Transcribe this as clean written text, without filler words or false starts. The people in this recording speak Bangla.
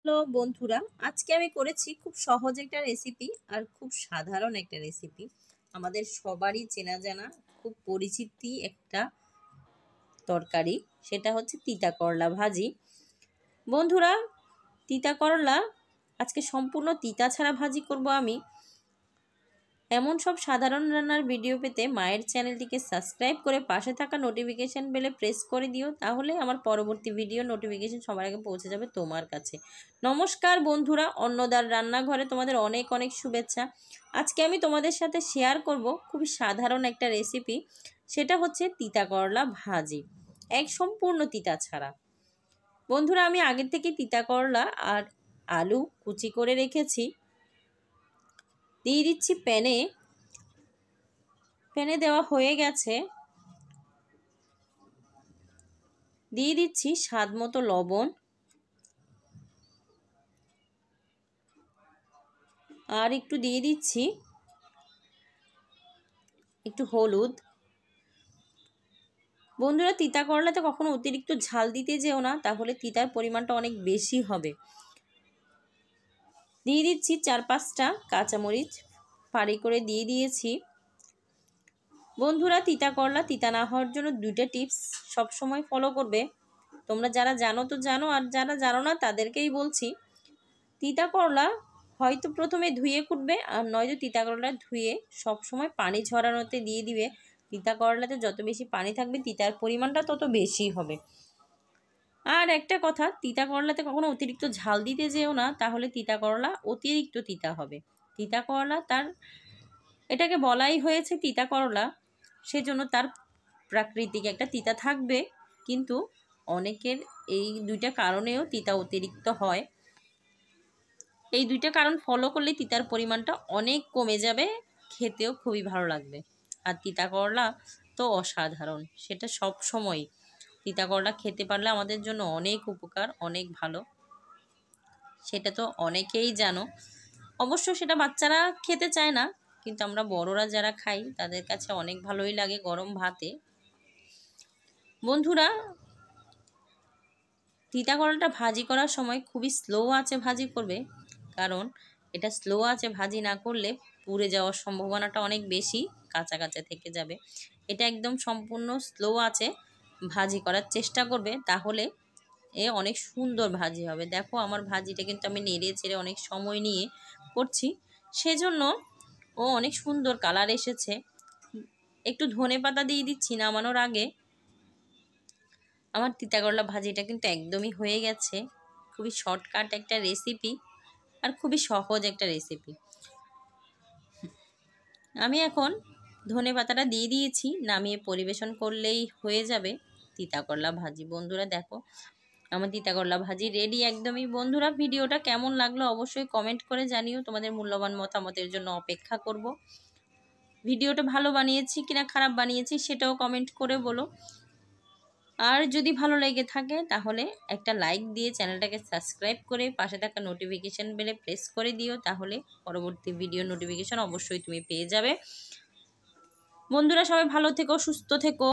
হ্যালো বন্ধুরা, আজকে আমি করেছি খুব সহজ একটা রেসিপি আর খুব সাধারণ একটা রেসিপি। আমাদের সবারই চেনা জানা খুব পরিচিতি একটা তরকারি, সেটা হচ্ছে তিতা করলা ভাজি। বন্ধুরা, তিতা করলা আজকে সম্পূর্ণ তিতা ছাড়া ভাজি করব আমি। এমন সব সাধারণ রান্নার ভিডিও পেতে মায়ের চ্যানেলটিকে সাবস্ক্রাইব করে পাশে থাকা নোটিফিকেশন বেলে প্রেস করে দিও, তাহলে আমার পরবর্তী ভিডিও নোটিফিকেশন সবার আগে পৌঁছে যাবে তোমার কাছে। নমস্কার বন্ধুরা, অন্নদার রান্নাঘরে তোমাদের অনেক অনেক শুভেচ্ছা। আজকে আমি তোমাদের সাথে শেয়ার করব খুবই সাধারণ একটা রেসিপি, সেটা হচ্ছে তিতা করলা ভাজি, এক সম্পূর্ণ তিতা ছাড়া। বন্ধুরা, আমি আগের থেকে তিতা করলা আর আলু কুচি করে রেখেছি। দিয়ে দিচ্ছি প্যানে দেওয়া হয়ে গেছে। দিয়ে দিচ্ছি স্বাদ মতো লবণ আর একটু দিয়ে দিচ্ছি একটু হলুদ। বন্ধুরা, তিতা করলাতে কখনো অতিরিক্ত ঝাল দিতে যেও না, তাহলে তিতার পরিমাণটা অনেক বেশি হবে। দিয়ে দিচ্ছি 4-5টা কাঁচামরিচ ফাড়ি করে দিয়ে দিয়েছি। বন্ধুরা, তিতা করলা তিতা না হওয়ার জন্য 2টা টিপস সব সময় ফলো করবে। তোমরা যারা জানো তো জানো, আর যারা জানো না তাদেরকেই বলছি। তিতা করলা হয়তো প্রথমে ধুয়ে কুটবে, আর নয়তো তিতা করলা ধুয়ে সব সময় পানি ঝরানোতে দিয়ে দিবে। তিতা করলাতে যত বেশি পানি থাকবে তিতার পরিমাণটা তত বেশি হবে। আর একটা কথা, তিতা করলাতে কখনো অতিরিক্ত ঝাল দিতে যেও না, তাহলে তিতা করলা অতিরিক্ত তিতা হবে। তিতা করলা এটাকে বলাই হয়েছে তিতা করলা, সেজন্য তার প্রাকৃতিক একটা তিতা থাকবে। কিন্তু অনেকের এই 2টা কারণেও তিতা অতিরিক্ত হয়। এই 2টা কারণ ফলো করলে তিতার পরিমাণটা অনেক কমে যাবে, খেতেও খুবই ভালো লাগবে। আর তিতা করলা তো অসাধারণ, সেটা সব সময় তিতা করলা খেতে পারলে আমাদের জন্য অনেক উপকার, অনেক ভালো। সেটা তো অনেকেই জানো। অবশ্য সেটা বাচ্চারা খেতে চায় না, কিন্তু আমরা বড়রা যারা খাই তাদের কাছে অনেক ভালোই লাগে গরম ভাতে। বন্ধুরা, তিতা করলাটা ভাজি করার সময় খুবই স্লো আঁচে ভাজি করবে, কারণ এটা স্লো আঁচে ভাজি না করলে পুড়ে যাওয়ার সম্ভাবনাটা অনেক বেশি, কাঁচা কাঁচা থেকে যাবে। এটা একদম সম্পূর্ণ স্লো আঁচে ভাজি করার চেষ্টা করবে, তাহলে অনেক সুন্দর ভাজি হবে। দেখো, আমার ভাজিটা কিন্তু আমি নেড়ে চেড়ে অনেক সময় নিয়ে করছি, সেজন্য অনেক সুন্দর কালার এসেছে। একটু ধনেপাতা দিয়ে দিচ্ছি নামানোর আগে। আমার তিতা করলা ভাজিটা কিন্তু একদমই হয়ে গেছে। খুবই শর্টকাট একটা রেসিপি আর খুবই সহজ একটা রেসিপি। আমি এখন ধনেপাতাটা দিয়ে দিয়েছি, নামিয়ে পরিবেশন করলেই হয়ে যাবে তিতা করলা ভাজি। বন্ধুরা দেখো, আমার তিতা করলা ভাজি রেডি একদমই। বন্ধুরা, ভিডিওটা কেমন লাগলো অবশ্যই কমেন্ট করে জানিও, তোমাদের মূল্যবান মতামতের জন্য অপেক্ষা করব। ভিডিওটা ভালো বানিয়েছি কিনা খারাপ বানিয়েছি সেটাও কমেন্ট করে বলো। আর যদি ভালো লেগে থাকে তাহলে একটা লাইক দিয়ে চ্যানেলটাকে সাবস্ক্রাইব করে পাশে থাকা নোটিফিকেশন বেলে প্রেস করে দিও, তাহলে পরবর্তী ভিডিও নোটিফিকেশন অবশ্যই তুমি পেয়ে যাবে। বন্ধুরা, সবাই ভালো থেকো, সুস্থ থেকো।